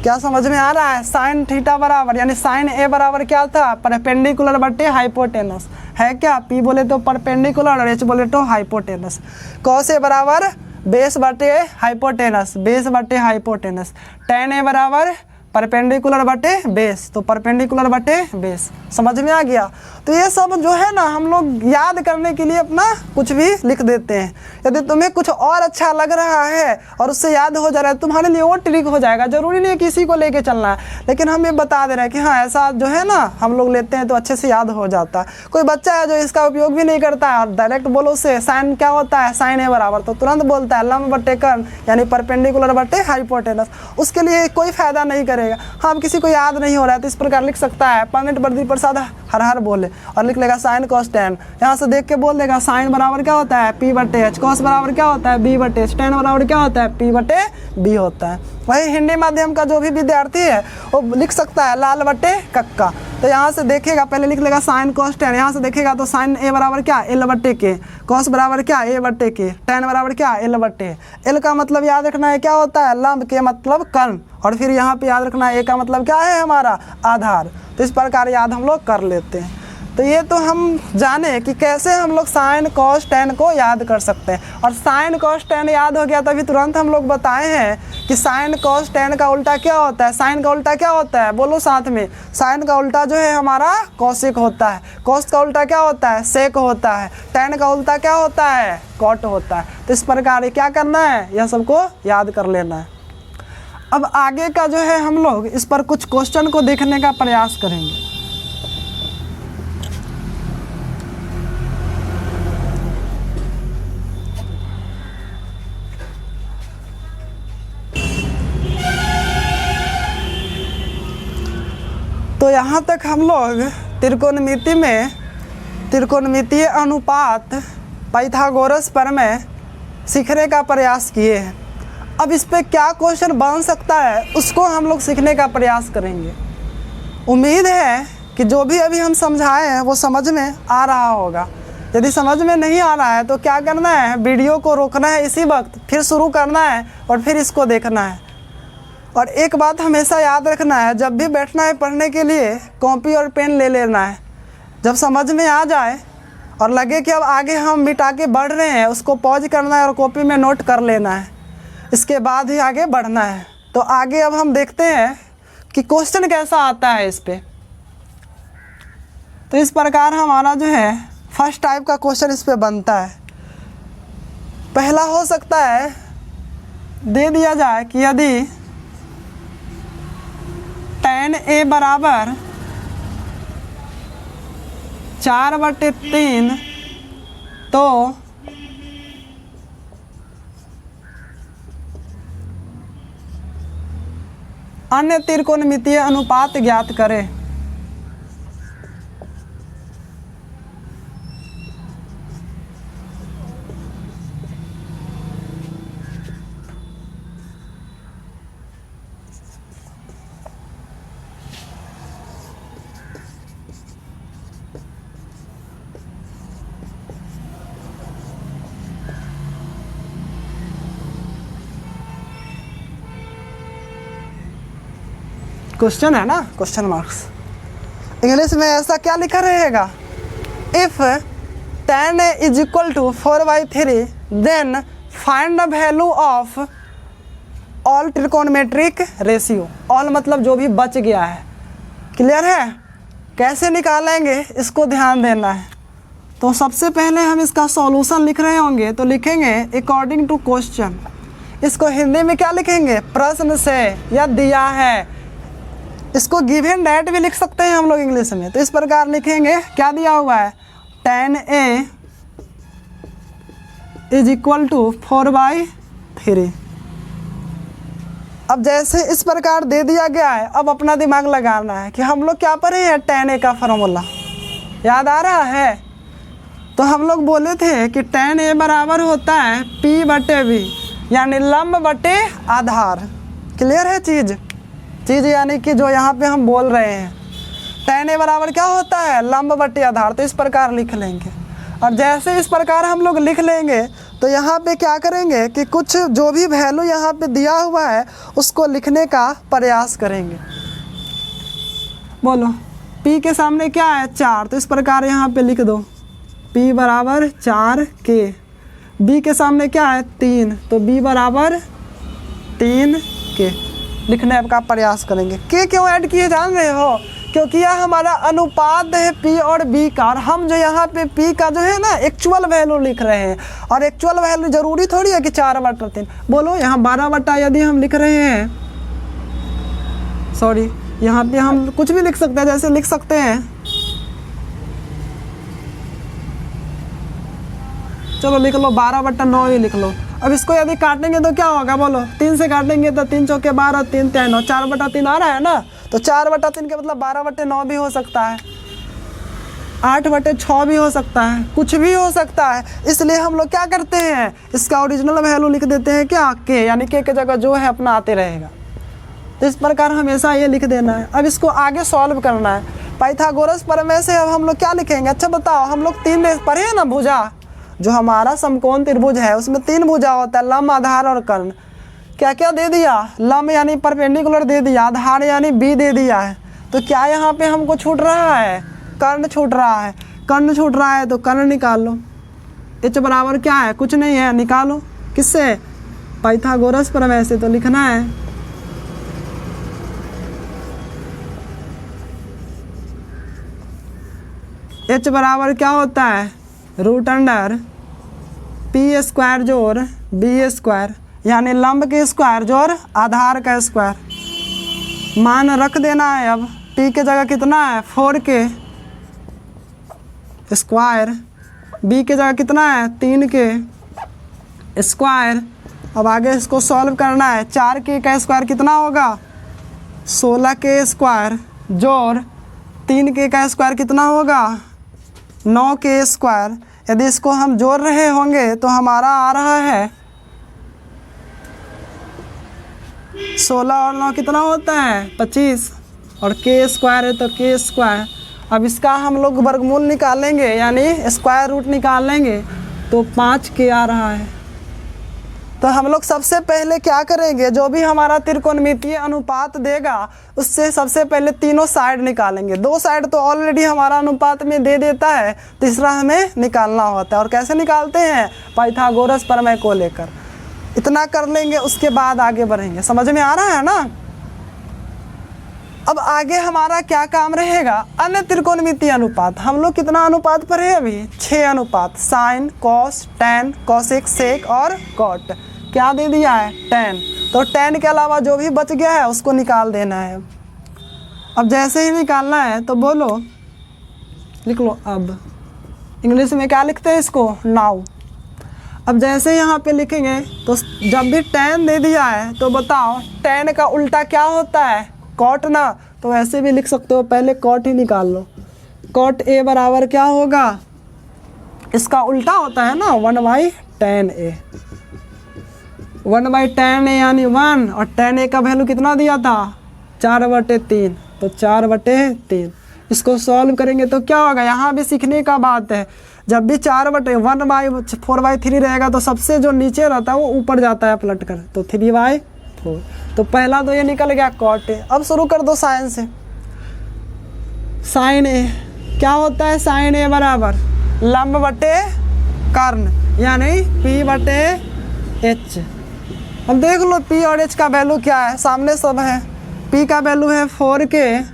क्या समझ में आ रहा है? साइन थीटा बराबर यानी साइन ए बराबर क्या था? परपेंडिकुलर बटे हाइपोटेनस है क्या? पी बोले तो परपेंडिकुलर और एच बोले तो हाइपोटेनस। कॉस ए बराबर बेस बटे हाइपोटेनस, बेस बटे हाइपोटेनस। टेन ए बराबर परपेंडिकुलर बटे बेस, तो परपेंडिकुलर बटे बेस। समझ में आ गया? तो ये सब जो है ना हम लोग याद करने के लिए अपना कुछ भी लिख देते हैं। यदि तुम्हें कुछ और अच्छा लग रहा है और उससे याद हो जा रहा है तुम्हारे लिए वो ट्रिक हो जाएगा। जरूरी नहीं है किसी को लेके चलना है, लेकिन हम ये बता दे रहे हैं कि हाँ ऐसा जो है ना हम लोग लेते हैं तो अच्छे से याद हो जाता है। कोई बच्चा है जो इसका उपयोग भी नहीं करता है और डायरेक्ट बोलो उससे साइन क्या होता है, साइन ए बराबर, तो तुरंत बोलता है लंब बटे कर्ण यानी परपेंडिकुलर बटे हाइपोटेनस। उसके लिए कोई फायदा नहीं करेगा। हाँ अब किसी को याद नहीं हो रहा है तो इस प्रकार लिख सकता है पंडित बद्री प्रसाद हर हर बोले और लिख लेगा साइन कॉस टेन। यहाँ से देख के बोल देगा साइन बराबर क्या होता है पी बटे एच, कॉस बराबर क्या होता है बी बटे एच, टेन बराबर क्या होता है पी बटे बी होता है। वही हिंदी माध्यम का जो भी विद्यार्थी है वो लिख सकता है लाल बटे कक्का। तो यहाँ से देखेगा पहले लिख लेगा साइन कॉस टेन, यहाँ से देखेगा तो साइन ए बराबर क्या एल बटे के, कॉस बराबर क्या ए बटे के, टेन बराबर क्या एल बटे। एल का मतलब याद रखना है क्या होता है लंब, के मतलब कर्ण, और फिर यहाँ पे याद रखना है ए का मतलब क्या है हमारा आधार। तो इस प्रकार याद हम लोग कर लेते हैं। तो ये तो हम जाने कि कैसे हम लोग साइन कॉस टेन को याद कर सकते हैं। और साइन कॉस टेन याद हो गया तभी तुरंत हम लोग बताए हैं कि साइन कॉस टेन का उल्टा क्या होता है। साइन का उल्टा क्या होता है बोलो साथ में। साइन का उल्टा जो है हमारा कॉसिक होता है, कॉस का उल्टा क्या होता है सेक होता है, टेन का उल्टा क्या होता है कॉट होता है। तो इस प्रकार क्या करना है यह सबको याद कर लेना है। अब आगे का जो है हम लोग इस पर कुछ क्वेश्चन को देखने का प्रयास करेंगे। तो यहाँ तक हम लोग त्रिकोणमिति में त्रिकोणमितीय अनुपात पाइथागोरस प्रमेय सीखने का प्रयास किए हैं। अब इस पे क्या क्वेश्चन बन सकता है उसको हम लोग सीखने का प्रयास करेंगे। उम्मीद है कि जो भी अभी हम समझाए हैं वो समझ में आ रहा होगा। यदि समझ में नहीं आ रहा है तो क्या करना है वीडियो को रोकना है इसी वक्त, फिर शुरू करना है और फिर इसको देखना है। और एक बात हमेशा याद रखना है, जब भी बैठना है पढ़ने के लिए कॉपी और पेन ले लेना है। जब समझ में आ जाए और लगे कि अब आगे हम मिटा के बढ़ रहे हैं उसको पॉज करना है और कॉपी में नोट कर लेना है, इसके बाद ही आगे बढ़ना है। तो आगे अब हम देखते हैं कि क्वेश्चन कैसा आता है इस पे। तो इस प्रकार हमारा जो है फर्स्ट टाइप का क्वेश्चन इस पे बनता है। पहला हो सकता है दे दिया जाए कि यदि tan a बराबर 4/3 तो अन्य त्रिकोणमितीय अनुपात ज्ञात करें। क्वेश्चन है ना, क्वेश्चन मार्क्स। इंग्लिश में ऐसा क्या लिखा रहेगा, if tan a is equal to 4/3 then find the value of all trigonometric ratio. All मतलब जो भी बच गया है। क्लियर है? कैसे निकालेंगे इसको ध्यान देना है। तो सबसे पहले हम इसका सॉल्यूशन लिख रहे होंगे तो लिखेंगे अकॉर्डिंग टू क्वेश्चन। इसको हिंदी में क्या लिखेंगे, प्रश्न से या दिया है। इसको गिवन डेट भी लिख सकते हैं हम लोग इंग्लिश में। तो इस प्रकार लिखेंगे, क्या दिया हुआ है, tan a is equal to 4/3। अब जैसे इस प्रकार दे दिया गया है, अब अपना दिमाग लगाना है कि हम लोग क्या पढ़े हैं, tan a का फॉर्मूला याद आ रहा है। तो हम लोग बोले थे कि tan a बराबर होता है P/B यानी लंब बटे आधार। क्लियर है चीज़ यानी कि जो यहाँ पे हम बोल रहे हैं tan a बराबर क्या होता है, लंब बटे आधार। तो इस प्रकार लिख लेंगे। और जैसे इस प्रकार हम लोग लिख लेंगे तो यहाँ पे क्या करेंगे कि कुछ जो भी वैल्यू यहाँ पे दिया हुआ है उसको लिखने का प्रयास करेंगे। बोलो p के सामने क्या है, 4, तो इस प्रकार यहाँ पे लिख दो p बराबर 4k। b के सामने क्या है, 3, तो b बराबर 3k लिखने का प्रयास करेंगे। k क्यों ऐड किए जान रहे हो, क्योंकि यह हमारा अनुपात है p और b का, और हम जो यहाँ पे p का जो है ना एक्चुअल वैल्यू लिख रहे हैं, और एक्चुअल वैल्यू जरूरी थोड़ी है कि 4/3। बोलो यहाँ 12 यदि हम लिख रहे हैं, सॉरी यहाँ पे हम कुछ भी लिख सकते हैं, जैसे लिख सकते हैं, चलो लिख लो 12/9 ही लिख लो। अब इसको यदि काटेंगे तो क्या होगा, बोलो 3 से काटेंगे तो 3 चौके 12, 3 3 9, 4/3 आ रहा है ना, तो 4/3 के मतलब 12/9 भी हो सकता है, 8/6 भी हो सकता है, कुछ भी हो सकता है। इसलिए हम लोग क्या करते हैं, इसका ओरिजिनल वैल्यू लिख देते हैं क्या, के, यानी के जगह जो है अपना आते रहेगा। तो इस प्रकार हमेशा ये लिख देना है। अब इसको आगे सॉल्व करना है। पाइथागोरस प्रमेय से अब हम लोग क्या लिखेंगे, अच्छा बताओ, हम लोग 3 पढ़े हैं ना भुजा, जो हमारा समकोण त्रिभुज है उसमें 3 भुजा होता है, लंब, आधार और कर्ण। क्या क्या दे दिया, लंब यानी परपेंडिकुलर दे दिया, आधार यानी बी दे दिया है। तो क्या यहाँ पे हमको छूट रहा है, कर्ण छूट रहा है। कर्ण छूट रहा है तो कर्ण निकाल लो। h बराबर क्या है, कुछ नहीं है, निकालो किससे, पाइथागोरस प्रमेय से। तो लिखना है h बराबर क्या होता है, √अंडर p² जोड़ b², यानी लंब के स्क्वायर जोड़ आधार का स्क्वायर। मान रख देना है। अब p के जगह कितना है, 4k स्क्वायर, b के जगह कितना है, 3k स्क्वायर। अब आगे इसको सॉल्व करना है। 4k का स्क्वायर कितना होगा, 16k स्क्वायर, जोड़ 3k का स्क्वायर कितना होगा, 9k स्क्वायर। यदि इसको हम जोड़ रहे होंगे तो हमारा आ रहा है 16 और 9 कितना होता है, 25, और k स्क्वायर है तो k स्क्वायर। अब इसका हम लोग वर्गमूल निकालेंगे, यानी स्क्वायर रूट निकाल लेंगे, तो 5k आ रहा है। तो हम लोग सबसे पहले क्या करेंगे, जो भी हमारा त्रिकोणमितीय अनुपात देगा उससे सबसे पहले तीनों साइड निकालेंगे। 2 साइड तो ऑलरेडी हमारा अनुपात में दे देता है, तीसरा हमें निकालना होता है। और कैसे निकालते हैं, पाइथागोरस प्रमेय को लेकर। इतना कर लेंगे, उसके बाद आगे बढ़ेंगे। समझ में आ रहा है ना। अब आगे हमारा क्या काम रहेगा, अन्य त्रिकोणमितीय अनुपात। हम लोग कितना अनुपात पढ़े अभी, 6 अनुपात, साइन, कॉस, टैन, कोसेक, सेक और कॉट। क्या दे दिया है, टैन। तो टैन के अलावा जो भी बच गया है उसको निकाल देना है। अब जैसे ही निकालना है तो बोलो, लिख लो। अब इंग्लिश में क्या लिखते हैं इसको, नाउ। अब जैसे यहाँ पे लिखेंगे तो जब भी टैन दे दिया है तो बताओ टैन का उल्टा क्या होता है, कॉट ना। तो ऐसे भी लिख सकते हो, पहले कॉट ही निकाल लो। कॉट ए बराबर क्या होगा, इसका उल्टा होता है ना, 1/tan a। 1/tan a यानी 1, और tan a का वैल्यू कितना दिया था, 4/3, तो 4/3। इसको सॉल्व करेंगे तो क्या होगा, यहाँ भी सीखने का बात है। जब भी 1/4/3 रहेगा तो सबसे जो नीचे रहता है वो ऊपर जाता है पलट कर, तो 3/4। तो पहला तो ये निकल गया कॉट ए। अब शुरू कर दो साइन से। साइन ए क्या होता है, साइन ए बराबर लंब बटे कर्ण, यानी p/h। अब देख लो p और h का वैल्यू क्या है, सामने सब है। p का वैल्यू है 4k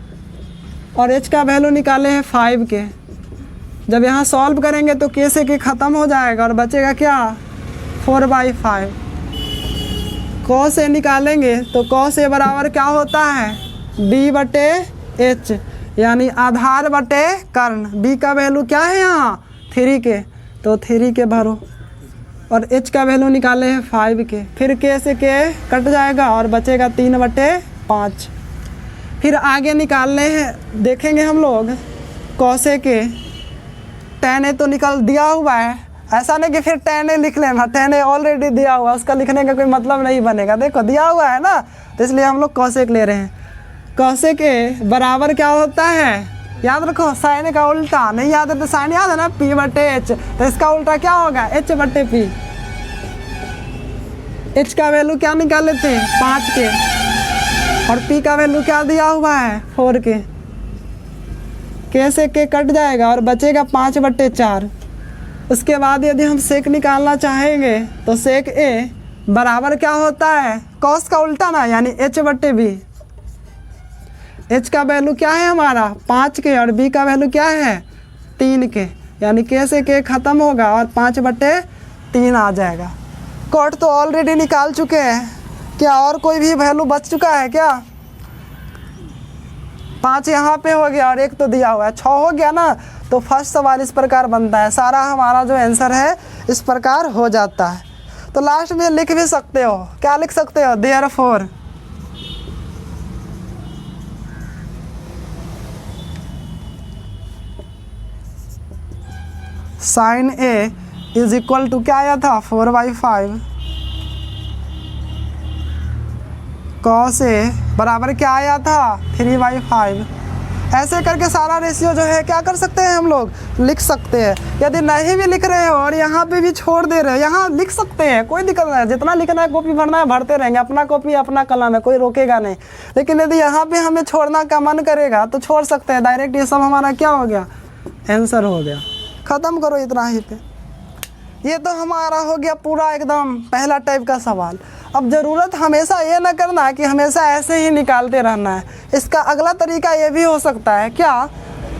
और h का वैल्यू निकाले हैं 5k। जब यहाँ सॉल्व करेंगे तो k से k ख़त्म हो जाएगा और बचेगा क्या, 4/5। cos a निकालेंगे तो cos a बराबर क्या होता है, b/h, यानी आधार बटे कर्ण। b का वैल्यू क्या है यहाँ, 3k, तो 3k भरो। और h का वैल्यू निकाले हैं 5k। फिर k से k कट जाएगा और बचेगा 3/5। फिर आगे निकालने हैं, देखेंगे हम लोग cos a के। tan a तो निकल दिया हुआ है, ऐसा नहीं कि फिर tan a लिख लेना, tan a ऑलरेडी दिया हुआ है, उसका लिखने का कोई मतलब नहीं बनेगा। देखो दिया हुआ है ना, तो इसलिए हम लोग cos a ले रहे हैं। cos a के बराबर क्या होता है, याद रखो साइन का उल्टा नहीं याद है तो साइन याद है ना, P बटे H, तो इसका उल्टा क्या होगा, H बटे P। H का वैल्यू क्या निकाले थे 5 के, और P का वैल्यू क्या दिया हुआ है 4 के। K से K कट जाएगा और बचेगा 5 बटे 4। उसके बाद यदि हम सेक निकालना चाहेंगे तो सेक A बराबर क्या होता है, कॉस का उल्टा ना, यानी H बटे B। H का वैल्यू क्या है हमारा 5 के, और B का वैल्यू क्या है 3 के, यानी K से K खत्म होगा और 5 बटे 3 आ जाएगा। कॉट तो ऑलरेडी निकाल चुके हैं, क्या और कोई भी वैल्यू बच चुका है क्या? 5 यहाँ पे हो गया और 1 तो दिया हुआ है, 6 हो गया ना। तो फर्स्ट सवाल इस प्रकार बनता है, सारा हमारा जो आंसर है इस प्रकार हो जाता है। तो लास्ट में लिख भी सकते हो, क्या लिख सकते हो, therefore sine A is equal to क्या आया था 4/5 कॉस A बराबर क्या आया था 3/5। ऐसे करके सारा रेशियो जो है क्या कर सकते हैं हम लोग, लिख सकते हैं। यदि नहीं भी लिख रहे हो और यहाँ पे भी छोड़ दे रहे हो, यहाँ लिख सकते हैं, कोई दिक्कत नहीं है। जितना लिखना है कॉपी भरना है भरते रहेंगे, अपना कॉपी अपना कलम है, कोई रोकेगा नहीं। लेकिन यदि यहाँ पे हमें छोड़ना का मन करेगा तो छोड़ सकते हैं। डायरेक्ट ये सब हमारा क्या हो गया, आंसर हो गया। ख़त्म करो इतना ही पे। ये तो हमारा हो गया पूरा एकदम पहला टाइप का सवाल। अब ज़रूरत हमेशा ये ना करना कि हमेशा ऐसे ही निकालते रहना है। इसका अगला तरीका ये भी हो सकता है, क्या,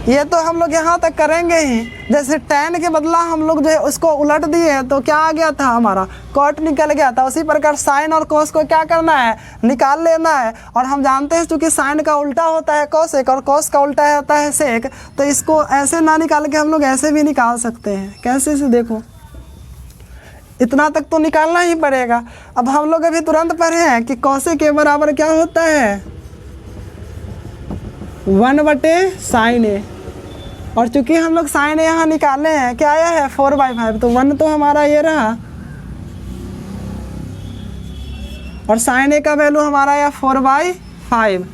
ये तो हम लोग यहाँ तक करेंगे ही। जैसे tan के बदला हम लोग जो है उसको उलट दिए तो क्या आ गया था हमारा, cot निकल गया था। उसी प्रकार sin और cos को क्या करना है, निकाल लेना है। और हम जानते हैं चूँकि sin का उल्टा होता है cosec और cos का उल्टा होता है sec, तो इसको ऐसे ना निकाल के हम लोग ऐसे भी निकाल सकते हैं। कैसे से देखो, इतना तक तो निकालना ही पड़ेगा। अब हम लोग अभी तुरंत पढ़े हैं कि cosec के बराबर क्या होता है 1/sin A, और चूंकि हम लोग sin A यहाँ निकाले हैं, क्या आया है 4/5, तो 1 तो हमारा ये रहा, और sin A का वैल्यू हमारा आया 4/5।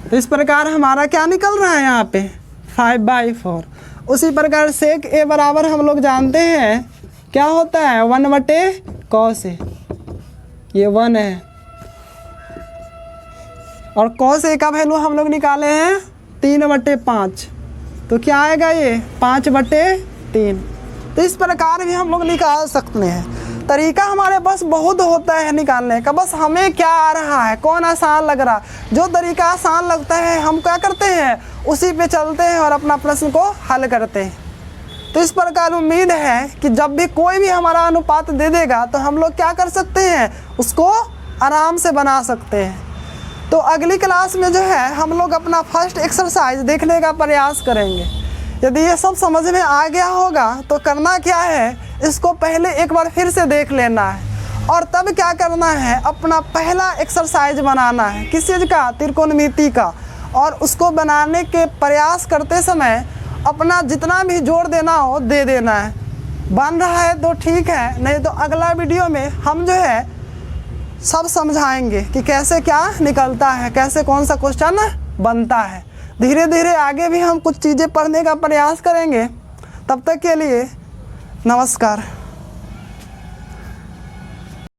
तो इस प्रकार हमारा क्या निकल रहा है यहाँ पे 5/4। उसी प्रकार sec A बराबर हम लोग जानते हैं क्या होता है 1/cos A, ये 1 है। और cos A का वैल्यू हम लोग निकाले हैं 3/5, तो क्या आएगा ये 5/3। तो इस प्रकार भी हम लोग निकाल सकते हैं। तरीका हमारे पास बहुत होता है निकालने का, बस हमें क्या आ रहा है, कौन आसान लग रहा, जो तरीका आसान लगता है हम क्या करते हैं उसी पे चलते हैं और अपना प्रश्न को हल करते हैं। तो इस प्रकार उम्मीद है कि जब भी कोई भी हमारा अनुपात दे देगा तो हम लोग क्या कर सकते हैं, उसको आराम से बना सकते हैं। तो अगली क्लास में जो है हम लोग अपना फर्स्ट एक्सरसाइज देखने का प्रयास करेंगे। यदि ये सब समझ में आ गया होगा तो करना क्या है, इसको पहले एक बार फिर से देख लेना है और तब क्या करना है, अपना पहला एक्सरसाइज बनाना है। किस चीज़ का, त्रिकोणमिति का। और उसको बनाने के प्रयास करते समय अपना जितना भी जोड़ देना हो दे देना है। बन रहा है तो ठीक है, नहीं तो अगला वीडियो में हम जो है सब समझाएंगे कि कैसे क्या निकलता है, कैसे कौन सा क्वेश्चन बनता है। धीरे धीरे आगे भी हम कुछ चीज़ें पढ़ने का प्रयास करेंगे। तब तक के लिए नमस्कार।